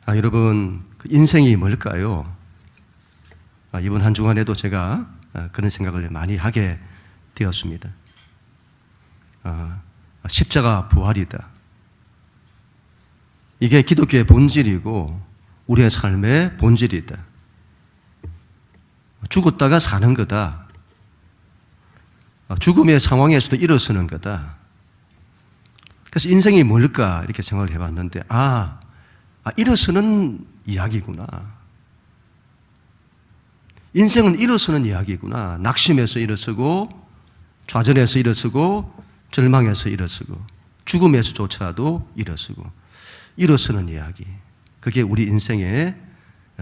여러분, 인생이 뭘까요? 이번 한 주간에도 제가 그런 생각을 많이 하게 되었습니다. 십자가 부활이다. 이게 기독교의 본질이고 우리의 삶의 본질이다. 죽었다가 사는 거다. 죽음의 상황에서도 일어서는 거다. 그래서 인생이 뭘까 이렇게 생각을 해봤는데 일어서는 이야기구나. 인생은 일어서는 이야기구나. 낙심해서 일어서고 좌절해서 일어서고 절망해서 일어서고 죽음에서조차도 일어서고 일어서는 이야기. 그게 우리 인생의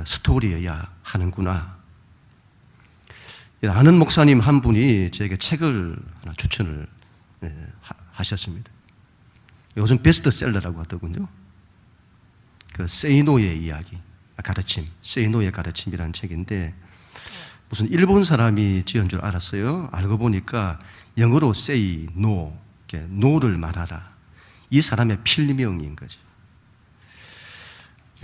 스토리여야 하는구나. 아는 목사님 한 분이 저에게 책을 하나 추천을 하셨습니다. 요즘 베스트셀러라고 하더군요. 그 세이노의 이야기, 가르침, 세이노의 가르침이라는 책인데 무슨 일본 사람이 지은 줄 알았어요. 알고 보니까 영어로 say no, no를 말하라. 이 사람의 필명인 거죠.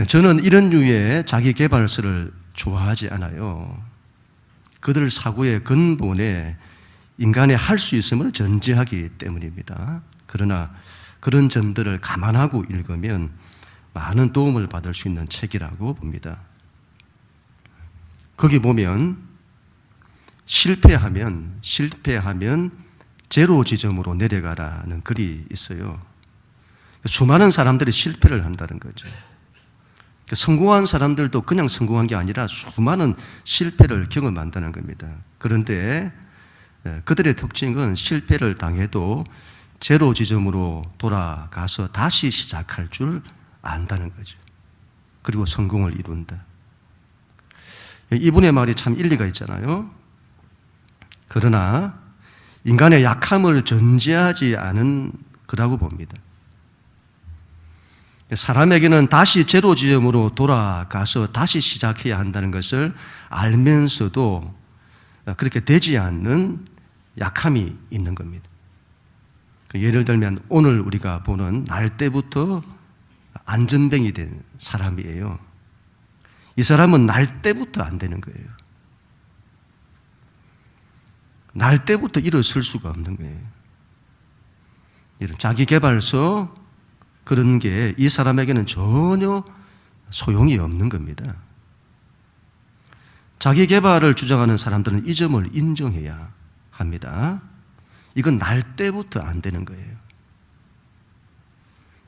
저는 이런 류의 자기 개발서를 좋아하지 않아요. 그들 사고의 근본에 인간의 할 수 있음을 전제하기 때문입니다. 그러나 그런 점들을 감안하고 읽으면 많은 도움을 받을 수 있는 책이라고 봅니다. 거기 보면 실패하면 제로 지점으로 내려가라는 글이 있어요. 수많은 사람들이 실패를 한다는 거죠. 성공한 사람들도 그냥 성공한 게 아니라 수많은 실패를 경험한다는 겁니다. 그런데 그들의 특징은 실패를 당해도 제로 지점으로 돌아가서 다시 시작할 줄 안다는 거죠. 그리고 성공을 이룬다. 이분의 말이 참 일리가 있잖아요. 그러나 인간의 약함을 전제하지 않은 거라고 봅니다. 사람에게는 다시 제로 지점으로 돌아가서 다시 시작해야 한다는 것을 알면서도 그렇게 되지 않는 약함이 있는 겁니다. 예를 들면 오늘 우리가 보는 날 때부터 안전뱅이 된 사람이에요. 이 사람은 날 때부터 안 되는 거예요. 날 때부터 일어설 수가 없는 거예요. 이런 자기개발서 그런 게 이 사람에게는 전혀 소용이 없는 겁니다. 자기개발을 주장하는 사람들은 이 점을 인정해야 합니다. 이건 날 때부터 안 되는 거예요.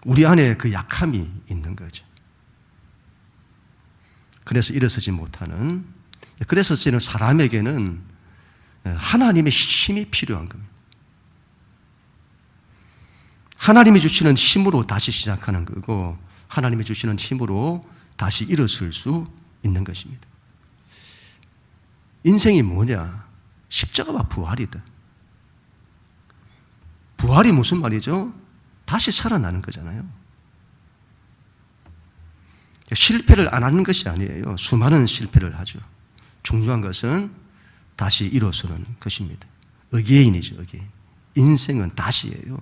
우리 안에 그 약함이 있는 거죠. 그래서 일어서지 못하는, 그래서 저는 사람에게는 하나님의 힘이 필요한 겁니다. 하나님이 주시는 힘으로 다시 시작하는 거고 하나님이 주시는 힘으로 다시 일어설 수 있는 것입니다. 인생이 뭐냐? 십자가와 부활이다. 부활이 무슨 말이죠? 다시 살아나는 거잖아요. 실패를 안 하는 것이 아니에요. 수많은 실패를 하죠. 중요한 것은 다시 일어서는 것입니다. 어게인이죠, 어게인. 인생은 다시예요.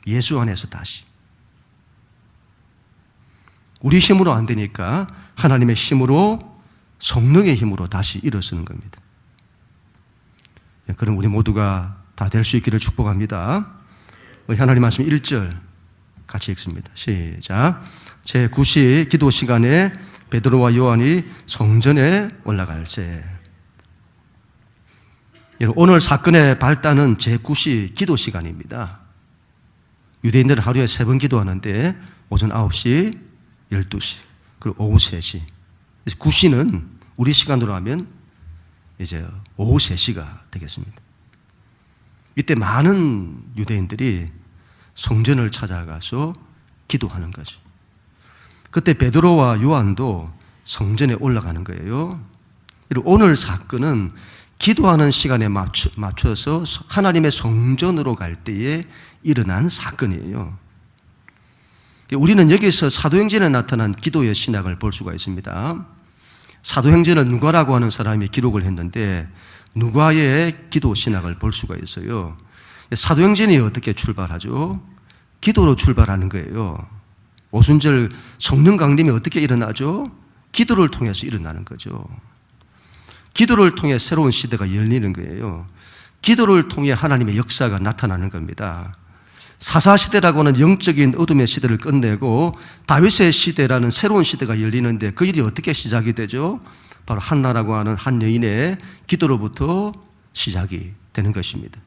예수 안에서 다시. 우리 힘으로 안 되니까 하나님의 힘으로, 성령의 힘으로 다시 일어서는 겁니다. 그럼 우리 모두가 다 될 수 있기를 축복합니다. 하나님 말씀 1절 같이 읽습니다. 시작. 제9시 기도 시간에 베드로와 요한이 성전에 올라갈새. 오늘 사건의 발단은 제9시 기도 시간입니다. 유대인들은 하루에 3번 기도하는데 오전 9시, 12시, 그리고 오후 3시. 9시는 우리 시간으로 하면 이제 오후 3시가 되겠습니다. 이때 많은 유대인들이 성전을 찾아가서 기도하는 거죠. 그때 베드로와 요한도 성전에 올라가는 거예요. 그리고 오늘 사건은 기도하는 시간에 맞춰서 하나님의 성전으로 갈 때에 일어난 사건이에요. 우리는 여기서 사도행전에 나타난 기도의 신학을 볼 수가 있습니다. 사도행전은 누가라고 하는 사람이 기록을 했는데 누가의 기도 신학을 볼 수가 있어요. 사도행전이 어떻게 출발하죠? 기도로 출발하는 거예요. 오순절 성령 강림이 어떻게 일어나죠? 기도를 통해서 일어나는 거죠. 기도를 통해 새로운 시대가 열리는 거예요. 기도를 통해 하나님의 역사가 나타나는 겁니다. 사사시대라고 하는 영적인 어둠의 시대를 끝내고 다윗의 시대라는 새로운 시대가 열리는데 그 일이 어떻게 시작이 되죠? 바로 한나라고 하는 한 여인의 기도로부터 시작이 되는 것입니다.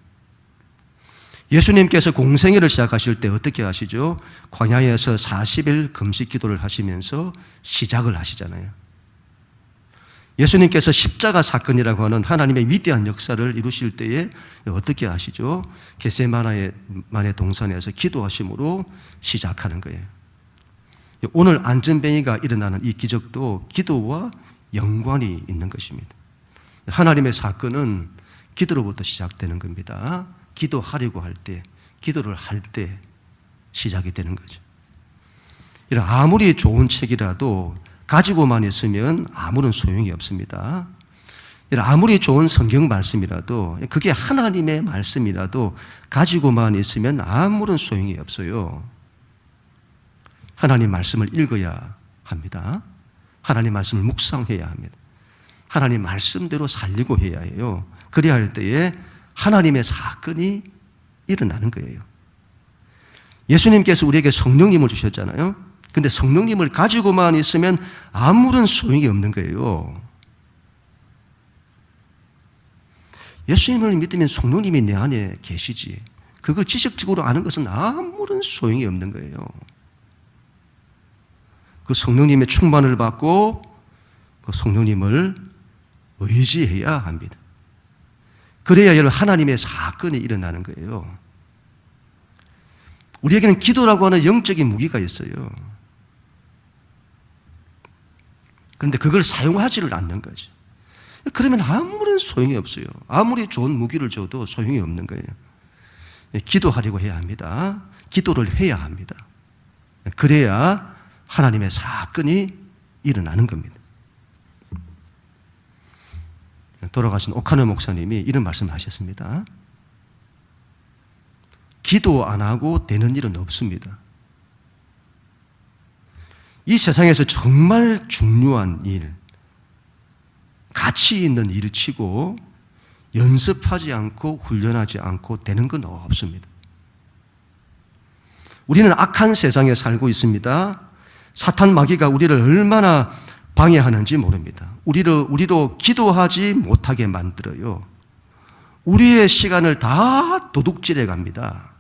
예수님께서 공생애를 시작하실 때 어떻게 하시죠? 광야에서 40일 금식 기도를 하시면서 시작을 하시잖아요. 예수님께서 십자가 사건이라고 하는 하나님의 위대한 역사를 이루실 때에 어떻게 하시죠? 겟세마네 동산에서 기도하심으로 시작하는 거예요. 오늘 안전뱅이가 일어나는 이 기적도 기도와 연관이 있는 것입니다. 하나님의 사건은 기도로부터 시작되는 겁니다. 기도하려고 할 때, 기도를 할 때 시작이 되는 거죠. 이런 아무리 좋은 책이라도 가지고만 있으면 아무런 소용이 없습니다. 이런 아무리 좋은 성경 말씀이라도, 그게 하나님의 말씀이라도 가지고만 있으면 아무런 소용이 없어요. 하나님 말씀을 읽어야 합니다. 하나님 말씀을 묵상해야 합니다. 하나님 말씀대로 살리고 해야 해요. 그래야 할 때에 하나님의 사건이 일어나는 거예요. 예수님께서 우리에게 성령님을 주셨잖아요. 근데 성령님을 가지고만 있으면 아무런 소용이 없는 거예요. 예수님을 믿으면 성령님이 내 안에 계시지. 그걸 지식적으로 아는 것은 아무런 소용이 없는 거예요. 그 성령님의 충만을 받고 그 성령님을 의지해야 합니다. 그래야 여러분 하나님의 사건이 일어나는 거예요. 우리에게는 기도라고 하는 영적인 무기가 있어요. 그런데 그걸 사용하지를 않는 거죠. 그러면 아무런 소용이 없어요. 아무리 좋은 무기를 줘도 소용이 없는 거예요. 기도하려고 해야 합니다. 기도를 해야 합니다. 그래야 하나님의 사건이 일어나는 겁니다. 돌아가신 오카노 목사님이 이런 말씀을 하셨습니다. 기도 안 하고 되는 일은 없습니다. 이 세상에서 정말 중요한 일, 가치 있는 일을 치고 연습하지 않고 훈련하지 않고 되는 건 없습니다. 우리는 악한 세상에 살고 있습니다. 사탄 마귀가 우리를 얼마나 방해하는지 모릅니다. 우리로 기도하지 못하게 만들어요. 우리의 시간을 다 도둑질해 갑니다.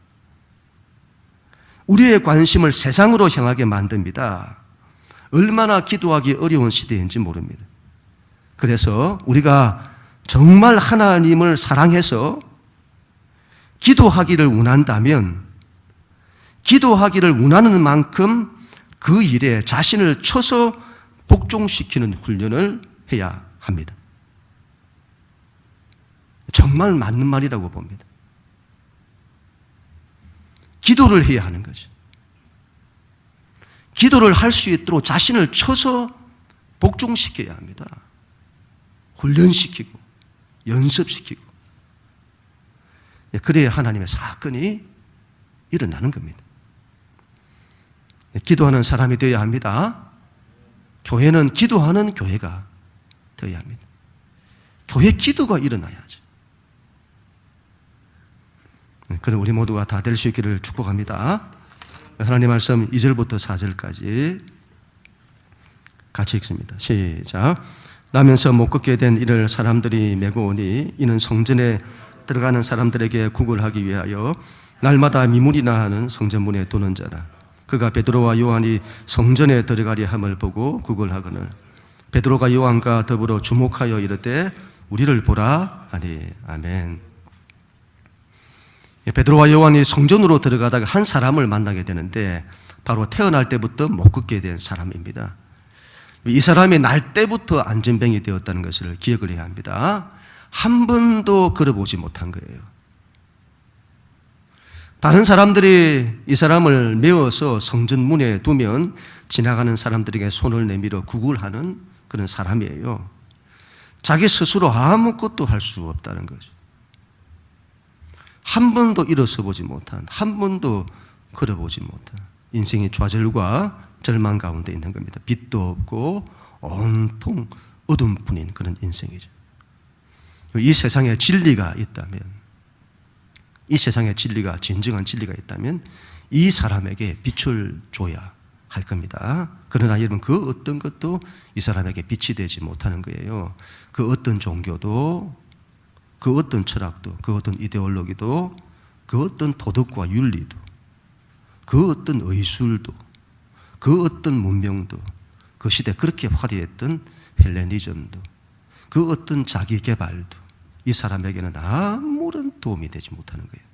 우리의 관심을 세상으로 향하게 만듭니다. 얼마나 기도하기 어려운 시대인지 모릅니다. 그래서 우리가 정말 하나님을 사랑해서 기도하기를 원한다면 기도하기를 원하는 만큼 그 일에 자신을 쳐서 복종시키는 훈련을 해야 합니다. 정말 맞는 말이라고 봅니다. 기도를 해야 하는 거죠. 기도를 할 수 있도록 자신을 쳐서 복종시켜야 합니다. 훈련시키고 연습시키고 그래야 하나님의 사건이 일어나는 겁니다. 기도하는 사람이 되어야 합니다. 교회는 기도하는 교회가 되어야 합니다. 교회 기도가 일어나야죠. 그럼 우리 모두가 다 될 수 있기를 축복합니다. 하나님 말씀 2절부터 4절까지 같이 읽습니다. 시작. 나면서 못 걷게 된 이를 사람들이 메고 오니 이는 성전에 들어가는 사람들에게 구걸하기 위하여 날마다 미문이나 하는 성전문에 두는 자라. 그가 베드로와 요한이 성전에 들어가려 함을 보고 구걸하거늘 베드로가 요한과 더불어 주목하여 이르되 우리를 보라 하니. 아멘. 베드로와 요한이 성전으로 들어가다가 한 사람을 만나게 되는데 바로 태어날 때부터 못 걷게 된 사람입니다. 이 사람이 날 때부터 안전병이 되었다는 것을 기억을 해야 합니다. 한 번도 걸어보지 못한 거예요. 다른 사람들이 이 사람을 메어서 성전 문에 두면 지나가는 사람들에게 손을 내밀어 구걸하는 그런 사람이에요. 자기 스스로 아무것도 할 수 없다는 거죠. 한 번도 일어서 보지 못한, 한 번도 걸어보지 못한. 인생의 좌절과 절망 가운데 있는 겁니다. 빛도 없고 온통 어둠뿐인 그런 인생이죠. 이 세상에 진리가 있다면, 이 세상에 진리가, 진정한 진리가 있다면 이 사람에게 빛을 줘야 할 겁니다. 그러나 여러분, 그 어떤 것도 이 사람에게 빛이 되지 못하는 거예요. 그 어떤 종교도, 그 어떤 철학도, 그 어떤 이데올로기도, 그 어떤 도덕과 윤리도, 그 어떤 의술도, 그 어떤 문명도, 그 시대 그렇게 화려했던 헬레니즘도, 그 어떤 자기 개발도 이 사람에게는 아무런 도움이 되지 못하는 거예요.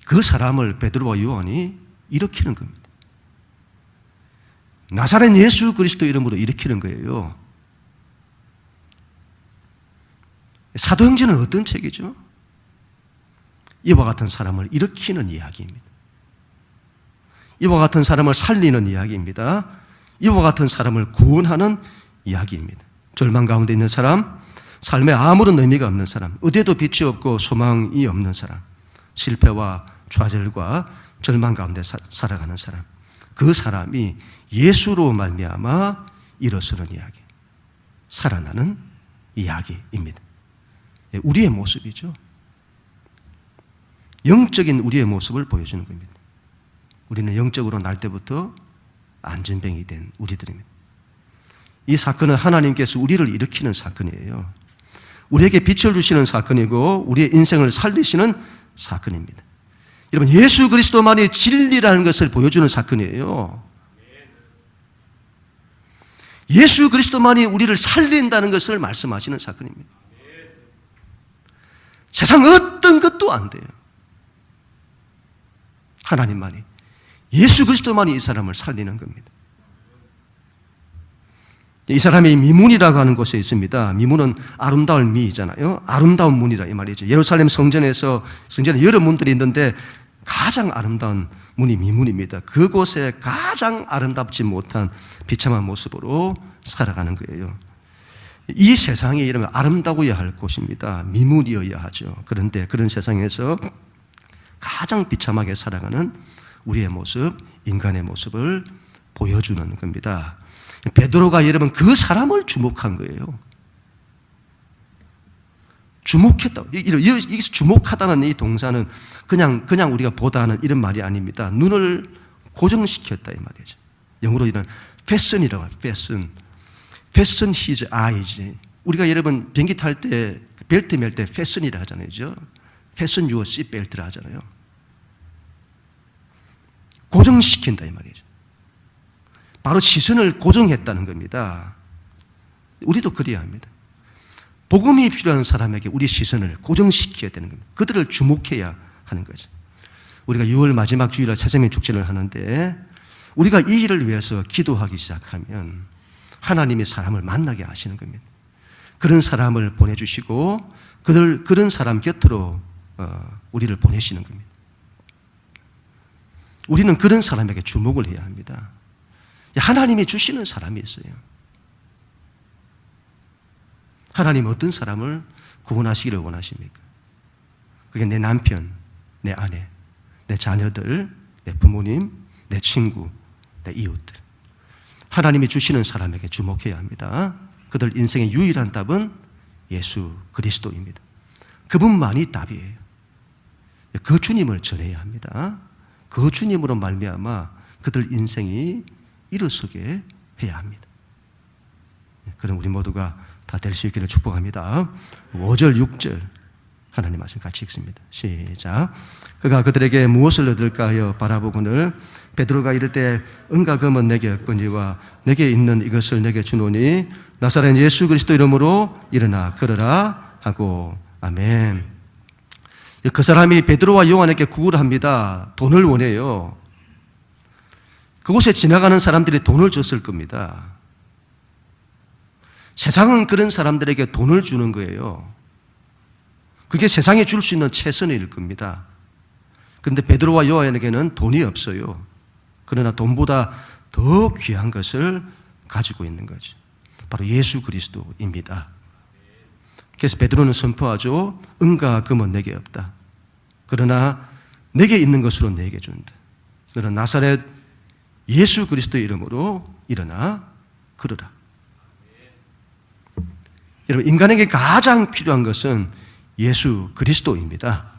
그 사람을 베드로와 요한이 일으키는 겁니다. 나사렛 예수 그리스도 이름으로 일으키는 거예요. 사도행전은 어떤 책이죠? 이와 같은 사람을 일으키는 이야기입니다. 이와 같은 사람을 살리는 이야기입니다. 이와 같은 사람을 구원하는 이야기입니다. 절망 가운데 있는 사람, 삶에 아무런 의미가 없는 사람, 어디에도 빛이 없고 소망이 없는 사람, 실패와 좌절과 절망 가운데 살아가는 사람, 그 사람이 예수로 말미암아 일어서는 이야기, 살아나는 이야기입니다. 우리의 모습이죠. 영적인 우리의 모습을 보여주는 겁니다. 우리는 영적으로 날 때부터 안전뱅이 된 우리들입니다. 이 사건은 하나님께서 우리를 일으키는 사건이에요. 우리에게 빛을 주시는 사건이고 우리의 인생을 살리시는 사건입니다. 여러분, 예수 그리스도만이 진리라는 것을 보여주는 사건이에요. 예수 그리스도만이 우리를 살린다는 것을 말씀하시는 사건입니다. 세상 어떤 것도 안 돼요. 하나님만이, 예수 그리스도만이 이 사람을 살리는 겁니다. 이 사람이 미문이라고 하는 곳에 있습니다. 미문은 아름다울 미잖아요. 아름다운 문이라 이 말이죠. 예루살렘 성전에 여러 문들이 있는데 가장 아름다운 문이 미문입니다. 그곳에 가장 아름답지 못한 비참한 모습으로 살아가는 거예요. 이 세상이 이러면 아름다워야 할 곳입니다. 미문이어야 하죠. 그런데 그런 세상에서 가장 비참하게 살아가는 우리의 모습, 인간의 모습을 보여주는 겁니다. 베드로가 여러분 그 사람을 주목한 거예요. 주목했다. 여기서 주목하다는 이 동사는 그냥 우리가 보다는 이런 말이 아닙니다. 눈을 고정시켰다 이 말이죠. 영어로 이런 fasten이라고 해요. fasten his eyes. 우리가 여러분 비행기 탈 때 벨트 멜 때 fasten이라 하잖아요. fasten your seat belt라 하잖아요. 고정시킨다 이 말이죠. 바로 시선을 고정했다는 겁니다. 우리도 그래야 합니다. 복음이 필요한 사람에게 우리 시선을 고정시켜야 되는 겁니다. 그들을 주목해야 하는 거죠. 우리가 6월 마지막 주일날 새생명 축제를 하는데 우리가 이 일을 위해서 기도하기 시작하면 하나님이 사람을 만나게 하시는 겁니다. 그런 사람을 보내주시고 그런 사람 곁으로 우리를 보내시는 겁니다. 우리는 그런 사람에게 주목을 해야 합니다. 하나님이 주시는 사람이 있어요. 하나님 어떤 사람을 구원하시기를 원하십니까? 그게 내 남편, 내 아내, 내 자녀들, 내 부모님, 내 친구, 내 이웃들. 하나님이 주시는 사람에게 주목해야 합니다. 그들 인생의 유일한 답은 예수 그리스도입니다. 그분만이 답이에요. 그 주님을 전해야 합니다. 그 주님으로 말미암아 그들 인생이 일어서게 해야 합니다. 그럼 우리 모두가 다 될 수 있기를 축복합니다. 5절 6절 하나님 말씀 같이 읽습니다. 시작. 그가 그들에게 무엇을 얻을까 하여 바라보거늘 베드로가 이르되 은과 금은 내게 없거니와 내게 있는 이것을 내게 주노니 나사렛 예수 그리스도 이름으로 일어나 걸으라 하고. 아멘. 그 사람이 베드로와 요한에게 구걸 합니다. 돈을 원해요. 그곳에 지나가는 사람들이 돈을 줬을 겁니다. 세상은 그런 사람들에게 돈을 주는 거예요. 그게 세상에 줄 수 있는 최선일 겁니다. 그런데 베드로와 요한에게는 돈이 없어요. 그러나 돈보다 더 귀한 것을 가지고 있는 거죠. 바로 예수 그리스도입니다. 그래서 베드로는 선포하죠. 은과 금은 내게 없다. 그러나 내게 있는 것으로 내게 준다. 너는 나사렛 예수 그리스도의 이름으로 일어나 걸으라. 여러분, 인간에게 가장 필요한 것은 예수 그리스도입니다.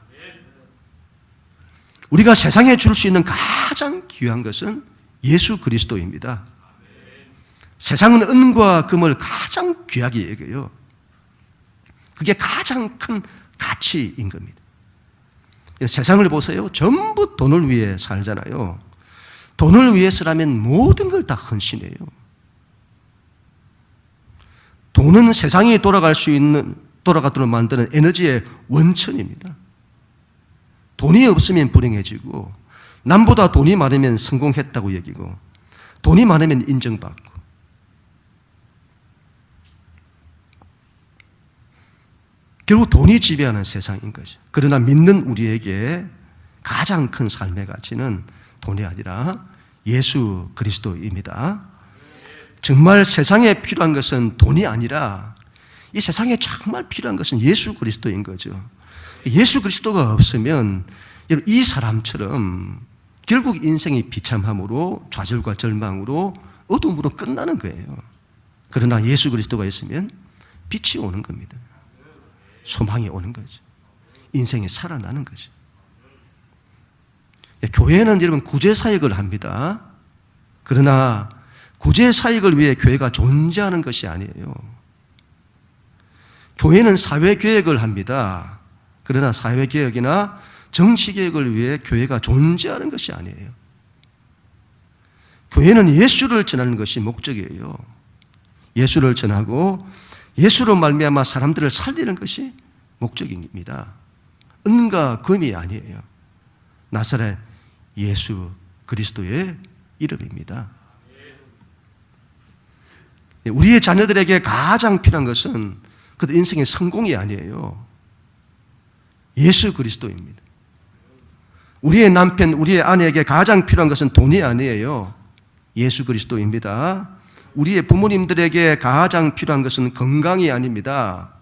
우리가 세상에 줄 수 있는 가장 귀한 것은 예수 그리스도입니다. 세상은 은과 금을 가장 귀하게 여겨요. 그게 가장 큰 가치인 겁니다. 세상을 보세요. 전부 돈을 위해 살잖아요. 돈을 위해서라면 모든 걸 다 헌신해요. 돈은 세상이 돌아가도록 만드는 에너지의 원천입니다. 돈이 없으면 불행해지고, 남보다 돈이 많으면 성공했다고 여기고, 돈이 많으면 인정받고. 결국 돈이 지배하는 세상인 거죠. 그러나 믿는 우리에게 가장 큰 삶의 가치는 돈이 아니라 예수 그리스도입니다. 정말 세상에 필요한 것은 돈이 아니라 이 세상에 정말 필요한 것은 예수 그리스도인 거죠. 예수 그리스도가 없으면 이 사람처럼 결국 인생이 비참함으로, 좌절과 절망으로, 어둠으로 끝나는 거예요. 그러나 예수 그리스도가 있으면 빛이 오는 겁니다. 소망이 오는 거죠. 인생이 살아나는 거죠. 교회는 여러분 구제사역을 합니다. 그러나 구제사역을 위해 교회가 존재하는 것이 아니에요. 교회는 사회개혁을 합니다. 그러나 사회개혁이나 정치개혁을 위해 교회가 존재하는 것이 아니에요. 교회는 예수를 전하는 것이 목적이에요. 예수를 전하고 예수로 말미암아 사람들을 살리는 것이 목적입니다. 은과 금이 아니에요. 나사렛 예수 그리스도의 이름입니다. 우리의 자녀들에게 가장 필요한 것은 그 인생의 성공이 아니에요. 예수 그리스도입니다. 우리의 남편, 우리의 아내에게 가장 필요한 것은 돈이 아니에요. 예수 그리스도입니다. 우리의 부모님들에게 가장 필요한 것은 건강이 아닙니다.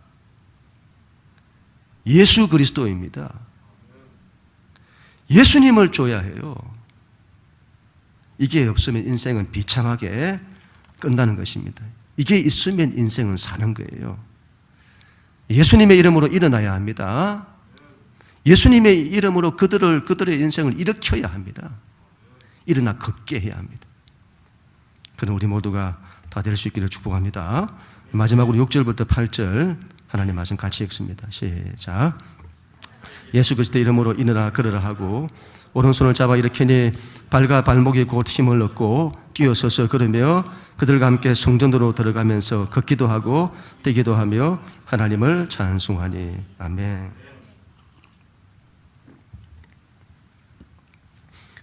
예수 그리스도입니다. 예수님을 줘야 해요. 이게 없으면 인생은 비참하게 끝나는 것입니다. 이게 있으면 인생은 사는 거예요. 예수님의 이름으로 일어나야 합니다. 예수님의 이름으로 그들의 인생을 일으켜야 합니다. 일어나 걷게 해야 합니다. 그럼 우리 모두가 다 될 수 있기를 축복합니다. 마지막으로 6절부터 8절 하나님 말씀 같이 읽습니다. 시작. 예수 그리스도 이름으로 일어나 걸으라 하고 오른손을 잡아 일으키니 발과 발목이 곧 힘을 얻고 뛰어서서 걸으며 그들과 함께 성전으로 들어가면서 걷기도 하고 뛰기도 하며 하나님을 찬송하니. 아멘.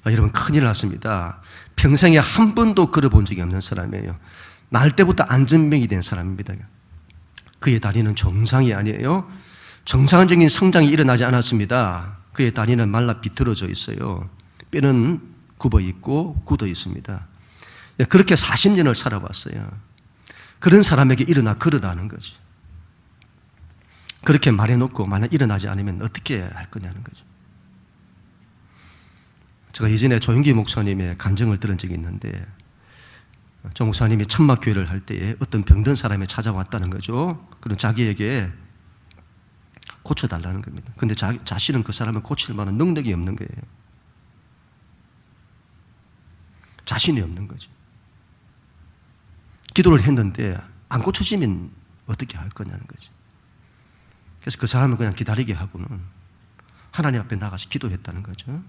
여러분, 큰일 났습니다. 평생에 한 번도 걸어본 적이 없는 사람이에요. 날 때부터 안전병이 된 사람입니다. 그의 다리는 정상이 아니에요. 정상적인 성장이 일어나지 않았습니다. 그의 다리는 말라 비틀어져 있어요. 뼈는 굽어 있고 굳어 있습니다. 그렇게 40년을 살아왔어요. 그런 사람에게 일어나 걸으라는 거죠. 그렇게 말해놓고 만약 일어나지 않으면 어떻게 할 거냐는 거죠. 제가 예전에 조용기 목사님의 간증을 들은 적이 있는데, 조 목사님이 천막교회를 할 때에 어떤 병든 사람이 찾아왔다는 거죠. 그럼 자기에게 고쳐달라는 겁니다. 근데 자신은 그 사람을 고칠 만한 능력이 없는 거예요. 자신이 없는 거죠. 기도를 했는데 안 고쳐지면 어떻게 할 거냐는 거죠. 그래서 그 사람을 그냥 기다리게 하고는 하나님 앞에 나가서 기도했다는 거죠.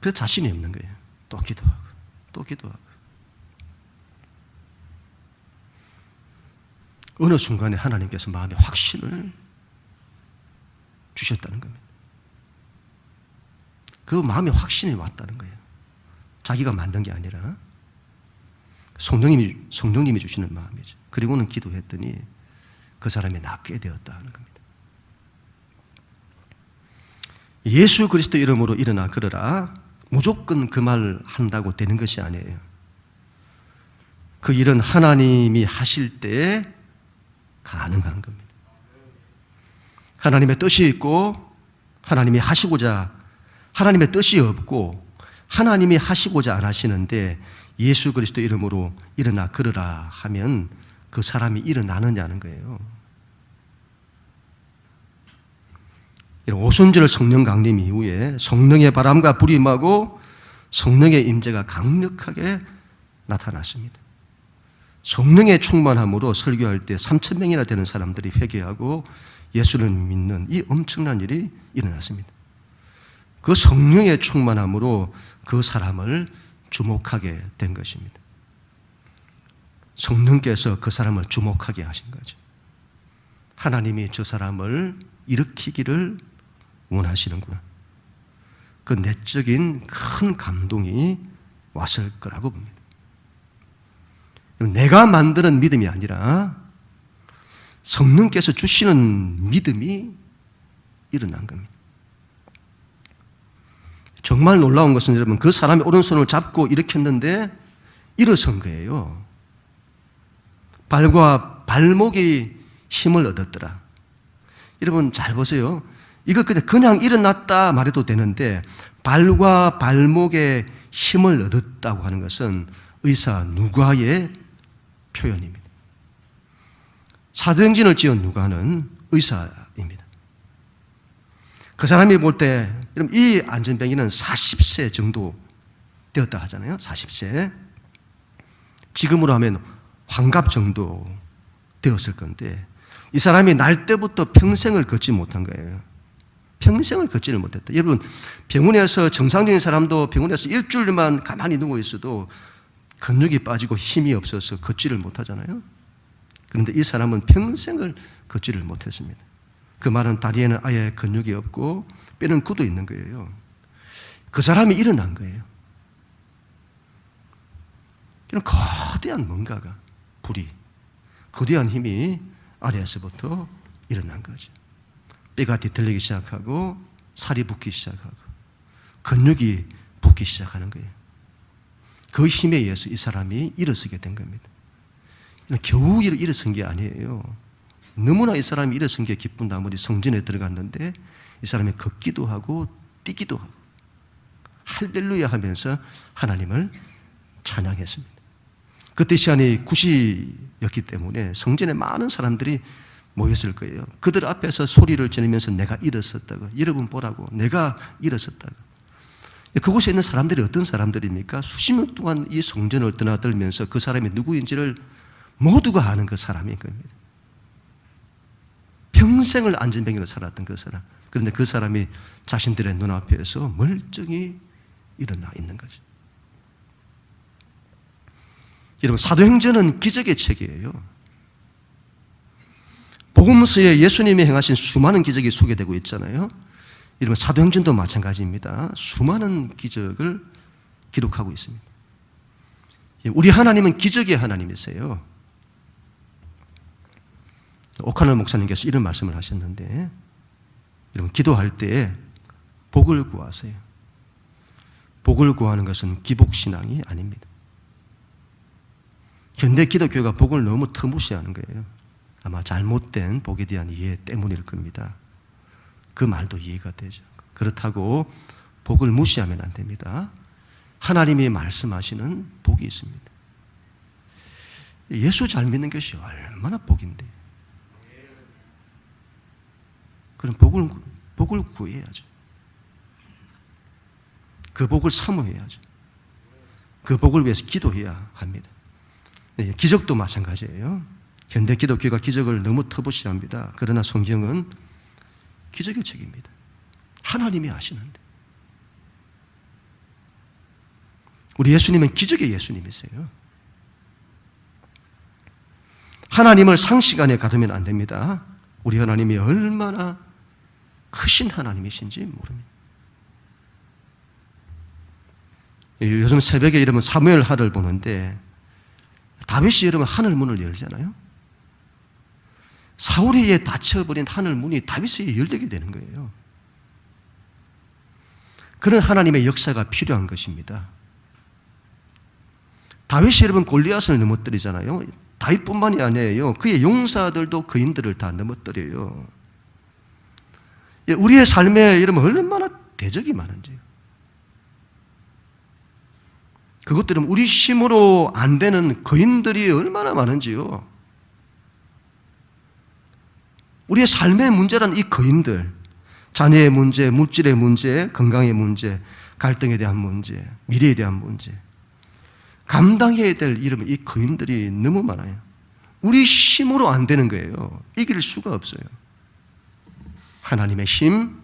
그 자신이 없는 거예요. 또 기도하고 또 기도하고. 어느 순간에 하나님께서 마음에 확신을 주셨다는 겁니다. 그 마음에 확신이 왔다는 거예요. 자기가 만든 게 아니라 성령님이 주시는 마음이죠. 그리고는 기도했더니 그 사람이 낫게 되었다는 겁니다. 예수 그리스도 이름으로 일어나 걸으라. 무조건 그 말 한다고 되는 것이 아니에요. 그 일은 하나님이 하실 때 가능한 겁니다. 하나님의 뜻이 있고 하나님이 하시고자, 하나님의 뜻이 없고 하나님이 하시고자 안 하시는데 예수 그리스도 이름으로 일어나 걸으라 하면 그 사람이 일어나느냐는 거예요. 이런 오순절 성령 강림 이후에 성령의 바람과 불이 임하고 성령의 임재가 강력하게 나타났습니다. 성령의 충만함으로 설교할 때 3,000명이나 되는 사람들이 회개하고 예수를 믿는 이 엄청난 일이 일어났습니다. 그 성령의 충만함으로 그 사람을 주목하게 된 것입니다. 성령께서 그 사람을 주목하게 하신 거죠. 하나님이 저 사람을 일으키기를 원하시는구나. 그 내적인 큰 감동이 왔을 거라고 봅니다. 내가 만드는 믿음이 아니라 성령께서 주시는 믿음이 일어난 겁니다. 정말 놀라운 것은 여러분, 그 사람이 오른손을 잡고 일으켰는데 일어선 거예요. 발과 발목이 힘을 얻었더라. 여러분 잘 보세요. 이거 그냥 일어났다 말해도 되는데 발과 발목에 힘을 얻었다고 하는 것은 의사 누가의 표현입니다. 사도행전을 지은 누가는 의사입니다. 그 사람이 볼 때 이 안전병이는 40세 정도 되었다 하잖아요. 40세. 지금으로 하면 환갑 정도 되었을 건데 이 사람이 날 때부터 평생을 걷지 못한 거예요. 평생을 걷지를 못했다. 여러분, 병원에서 정상적인 사람도 병원에서 일주일만 가만히 누워 있어도 근육이 빠지고 힘이 없어서 걷지를 못하잖아요. 그런데 이 사람은 평생을 걷지를 못했습니다. 그 말은 다리에는 아예 근육이 없고 뼈는 굳어 있는 거예요. 그 사람이 일어난 거예요. 이런 거대한 뭔가가, 불이, 거대한 힘이 아래에서부터 일어난 거죠. 뼈가 뒤틀리기 시작하고 살이 붓기 시작하고 근육이 붓기 시작하는 거예요. 그 힘에 의해서 이 사람이 일어서게 된 겁니다. 겨우 일어선 게 아니에요. 너무나 이 사람이 일어선 게 기쁜 나머지 성전에 들어갔는데 이 사람이 걷기도 하고 뛰기도 하고 할렐루야 하면서 하나님을 찬양했습니다. 그때 시간이 9시였기 때문에 성전에 많은 사람들이 모였을 거예요. 그들 앞에서 소리를 지르면서 내가 일어섰다고, 여러분 보라고, 내가 일어섰다고. 그곳에 있는 사람들이 어떤 사람들입니까? 수십 년 동안 이 성전을 드나들면서 그 사람이 누구인지를 모두가 아는 그 사람인 겁니다. 평생을 안전병으로 살았던 그 사람. 그런데 그 사람이 자신들의 눈앞에서 멀쩡히 일어나 있는 거죠. 여러분, 사도행전은 기적의 책이에요. 복음서에 예수님이 행하신 수많은 기적이 소개되고 있잖아요. 여러분, 사도행전도 마찬가지입니다. 수많은 기적을 기록하고 있습니다. 우리 하나님은 기적의 하나님이세요. 오카너 목사님께서 이런 말씀을 하셨는데, 여러분, 기도할 때 복을 구하세요. 복을 구하는 것은 기복신앙이 아닙니다. 현대 기독교가 복을 너무 터무시하는 거예요. 아마 잘못된 복에 대한 이해 때문일 겁니다. 그 말도 이해가 되죠. 그렇다고 복을 무시하면 안 됩니다. 하나님이 말씀하시는 복이 있습니다. 예수 잘 믿는 것이 얼마나 복인데. 그럼 복을 구해야죠. 그 복을 사모해야죠. 그 복을 위해서 기도해야 합니다. 기적도 마찬가지예요. 현대 기독교가 기적을 너무 터부시합니다. 그러나 성경은 기적의 책입니다. 하나님이 하시는데. 우리 예수님은 기적의 예수님이세요. 하나님을 상시간에 가두면 안 됩니다. 우리 하나님이 얼마나 크신 하나님이신지 모릅니다. 요즘 새벽에 여러분 사무엘 하를 보는데 다윗이 여러분 하늘 문을 열잖아요. 사울에 의해 닫혀버린 하늘 문이 다윗에 의해 열리게 되는 거예요. 그런 하나님의 역사가 필요한 것입니다. 다윗이 여러분 골리앗을 넘어뜨리잖아요. 다윗뿐만이 아니에요. 그의 용사들도 그인들을 다 넘어뜨려요. 우리의 삶에 이러면 얼마나 대적이 많은지요. 그것들은 우리 힘으로 안 되는 거인들이 얼마나 많은지요. 우리의 삶의 문제란 이 거인들, 자녀의 문제, 물질의 문제, 건강의 문제, 갈등에 대한 문제, 미래에 대한 문제, 감당해야 될 이런 이 거인들이 너무 많아요. 우리 힘으로 안 되는 거예요. 이길 수가 없어요. 하나님의 힘,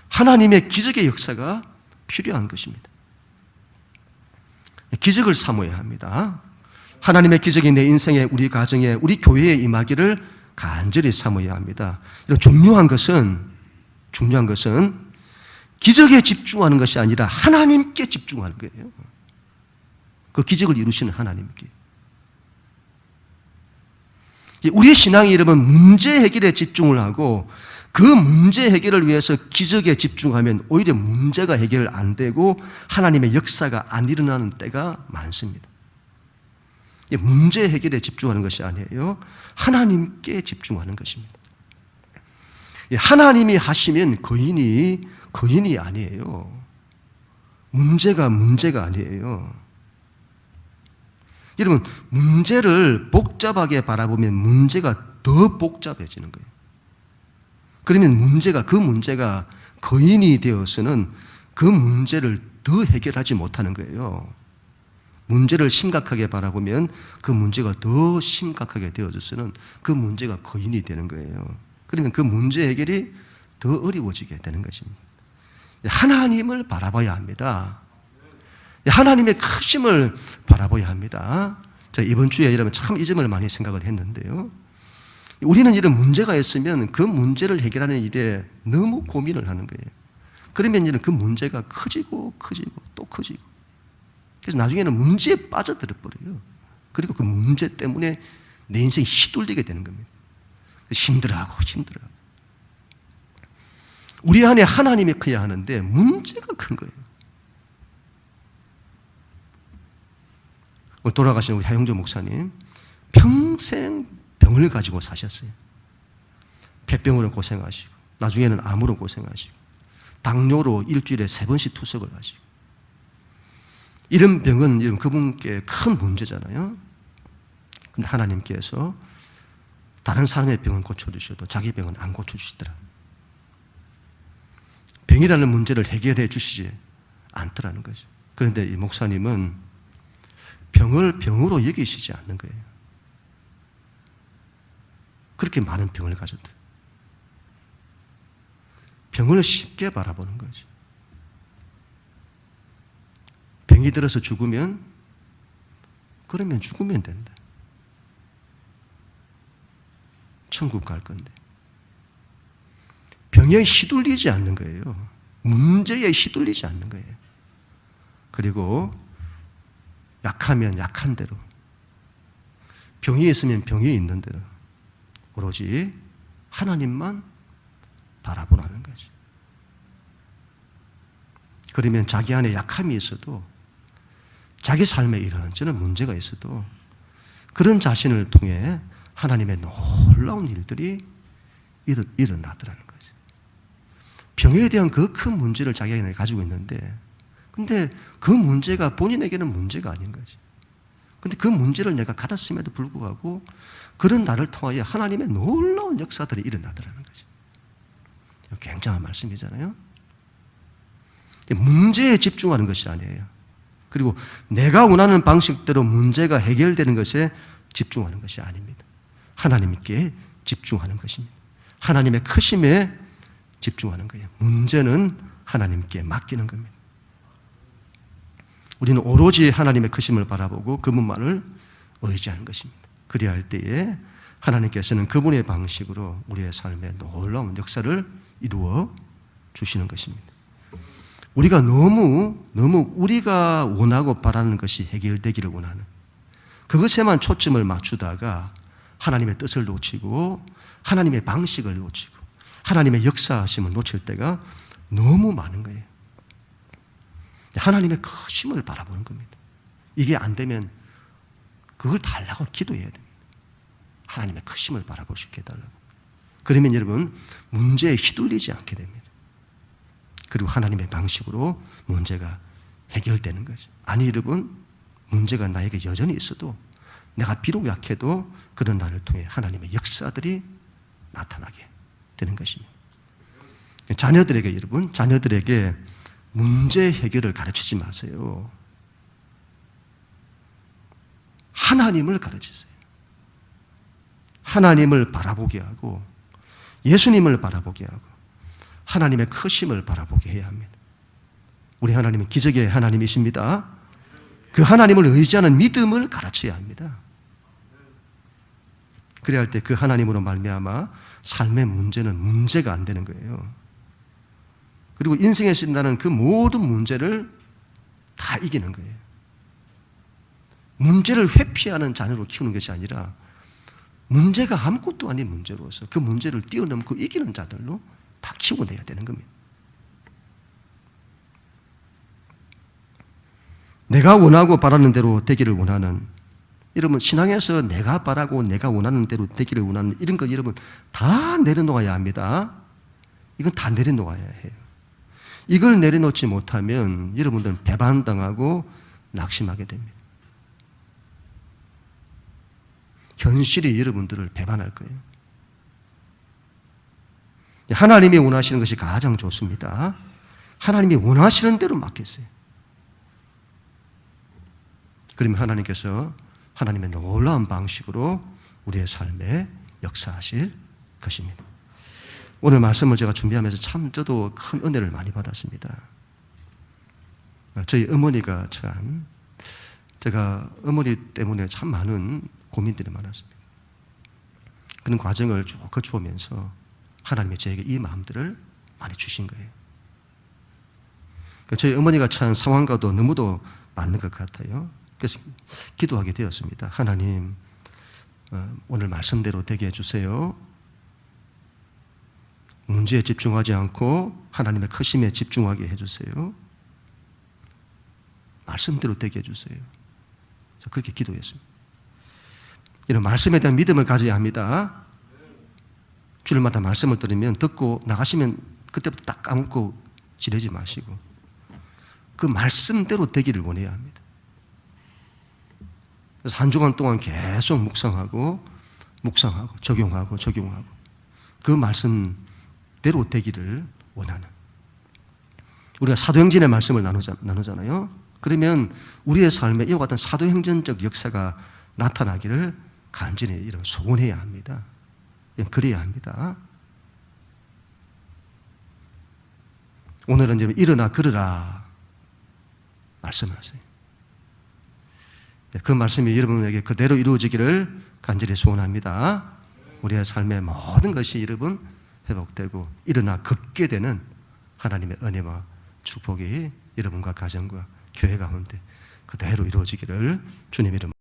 하나님의 기적의 역사가 필요한 것입니다. 기적을 사모해야 합니다. 하나님의 기적이 내 인생에, 우리 가정에, 우리 교회에 임하기를 간절히 사모해야 합니다. 중요한 것은 기적에 집중하는 것이 아니라 하나님께 집중하는 거예요. 그 기적을 이루시는 하나님께. 우리의 신앙이 이러면 문제 해결에 집중을 하고 그 문제 해결을 위해서 기적에 집중하면 오히려 문제가 해결 안 되고 하나님의 역사가 안 일어나는 때가 많습니다. 문제 해결에 집중하는 것이 아니에요. 하나님께 집중하는 것입니다. 하나님이 하시면 거인이 아니에요. 문제가 아니에요. 여러분, 문제를 복잡하게 바라보면 문제가 더 복잡해지는 거예요. 그러면 그 문제가 거인이 되어서는 그 문제를 더 해결하지 못하는 거예요. 문제를 심각하게 바라보면 그 문제가 더 심각하게 되어져서는 그 문제가 거인이 되는 거예요. 그러면 그 문제 해결이 더 어려워지게 되는 것입니다. 하나님을 바라봐야 합니다. 하나님의 크심을 바라봐야 합니다. 제가 이번 주에 이러면 참 이 점을 많이 생각을 했는데요. 우리는 이런 문제가 있으면 그 문제를 해결하는 일에 너무 고민을 하는 거예요. 그러면 그 문제가 커지고 또 커지고. 그래서 나중에는 문제에 빠져들어 버려요. 그리고 그 문제 때문에 내 인생이 휘둘리게 되는 겁니다. 힘들어하고. 우리 안에 하나님이 커야 하는데 문제가 큰 거예요. 오늘 돌아가신 우리 하영조 목사님 평생 병을 가지고 사셨어요. 폐병으로 고생하시고 나중에는 암으로 고생하시고 당뇨로 일주일에 3번씩 투석을 하시고 이런 병은 그분께 큰 문제잖아요. 근데 하나님께서 다른 사람의 병은 고쳐주셔도 자기 병은 안 고쳐주시더라. 병이라는 문제를 해결해 주시지 않더라는 거죠. 그런데 이 목사님은 병을 병으로 여기시지 않는 거예요. 그렇게 많은 병을 가졌대. 병을 쉽게 바라보는 거죠. 병이 들어서 죽으면 된다. 천국 갈 건데. 병에 휘둘리지 않는 거예요. 문제에 휘둘리지 않는 거예요. 그리고 약하면 약한 대로, 병이 있으면 병이 있는 대로 오로지 하나님만 바라보라는 거죠. 그러면 자기 안에 약함이 있어도 자기 삶에 이런저런 문제가 있어도 그런 자신을 통해 하나님의 놀라운 일들이 일어나더라는 거죠. 병에 대한 그 큰 문제를 자기 안에 가지고 있는데 근데 그 문제가 본인에게는 문제가 아닌 거지. 근데 그 문제를 내가 가졌음에도 불구하고 그런 나를 통하여 하나님의 놀라운 역사들이 일어나더라는 거지. 굉장한 말씀이잖아요. 문제에 집중하는 것이 아니에요. 그리고 내가 원하는 방식대로 문제가 해결되는 것에 집중하는 것이 아닙니다. 하나님께 집중하는 것입니다. 하나님의 크심에 집중하는 거예요. 문제는 하나님께 맡기는 겁니다. 우리는 오로지 하나님의 크심을 바라보고 그분만을 의지하는 것입니다. 그래야 할 때에 하나님께서는 그분의 방식으로 우리의 삶에 놀라운 역사를 이루어 주시는 것입니다. 우리가 너무 우리가 원하고 바라는 것이 해결되기를 원하는 그것에만 초점을 맞추다가 하나님의 뜻을 놓치고 하나님의 방식을 놓치고 하나님의 역사하심을 놓칠 때가 너무 많은 거예요. 하나님의 크심을 바라보는 겁니다. 이게 안 되면 그걸 달라고 기도해야 됩니다. 하나님의 크심을 바라볼 수 있게 해달라고. 그러면 여러분 문제에 휘둘리지 않게 됩니다. 그리고 하나님의 방식으로 문제가 해결되는 거죠. 아니 여러분, 문제가 나에게 여전히 있어도 내가 비록 약해도 그런 나를 통해 하나님의 역사들이 나타나게 되는 것입니다. 자녀들에게 여러분, 자녀들에게 문제 해결을 가르치지 마세요. 하나님을 가르치세요. 하나님을 바라보게 하고 예수님을 바라보게 하고 하나님의 크심을 바라보게 해야 합니다. 우리 하나님은 기적의 하나님이십니다. 그 하나님을 의지하는 믿음을 가르쳐야 합니다. 그래야 할 때 그 하나님으로 말미암아 삶의 문제는 문제가 안 되는 거예요. 그리고 인생에서 있는 그 모든 문제를 다 이기는 거예요. 문제를 회피하는 자녀로 키우는 것이 아니라 문제가 아무것도 아닌 문제로서 그 문제를 뛰어넘고 이기는 자들로 다 키워내야 되는 겁니다. 내가 원하고 바라는 대로 되기를 원하는, 여러분 신앙에서 내가 바라고 내가 원하는 대로 되기를 원하는 이런 거 여러분 다 내려놓아야 합니다. 이건 다 내려놓아야 해요. 이걸 내려놓지 못하면 여러분들은 배반당하고 낙심하게 됩니다. 현실이 여러분들을 배반할 거예요. 하나님이 원하시는 것이 가장 좋습니다. 하나님이 원하시는 대로 맡겼어요. 그러면 하나님께서 하나님의 놀라운 방식으로 우리의 삶에 역사하실 것입니다. 오늘 말씀을 제가 준비하면서 참 저도 큰 은혜를 많이 받았습니다. 저희 어머니가 참, 제가 어머니 때문에 참 많은 고민들이 많았습니다. 그런 과정을 쭉 거쳐오면서 하나님이 저에게 이 마음들을 많이 주신 거예요. 저희 어머니가 처한 상황과도 너무도 맞는 것 같아요. 그래서 기도하게 되었습니다. 하나님, 오늘 말씀대로 되게 해주세요. 문제에 집중하지 않고 하나님의 크심에 집중하게 해주세요. 말씀대로 되게 해주세요. 그렇게 기도했습니다. 이런 말씀에 대한 믿음을 가져야 합니다. 주일마다 말씀을 들으면 듣고 나가시면 그때부터 딱 까먹고 지내지 마시고 그 말씀대로 되기를 원해야 합니다. 그래서 한 주간 동안 계속 묵상하고 적용하고 그 말씀대로 되기를 원하는, 우리가 사도행전의 말씀을 나누잖아요. 그러면 우리의 삶에 이와 같은 사도행전적 역사가 나타나기를 간절히 이런 소원해야 합니다. 그래야 합니다. 오늘은 이제 일어나 걸으라 말씀하세요. 그 말씀이 여러분에게 그대로 이루어지기를 간절히 소원합니다. 우리의 삶의 모든 것이 여러분 회복되고 일어나 걷게 되는 하나님의 은혜와 축복이 여러분과 가정과 교회 가운데 그대로 이루어지기를 주님 이름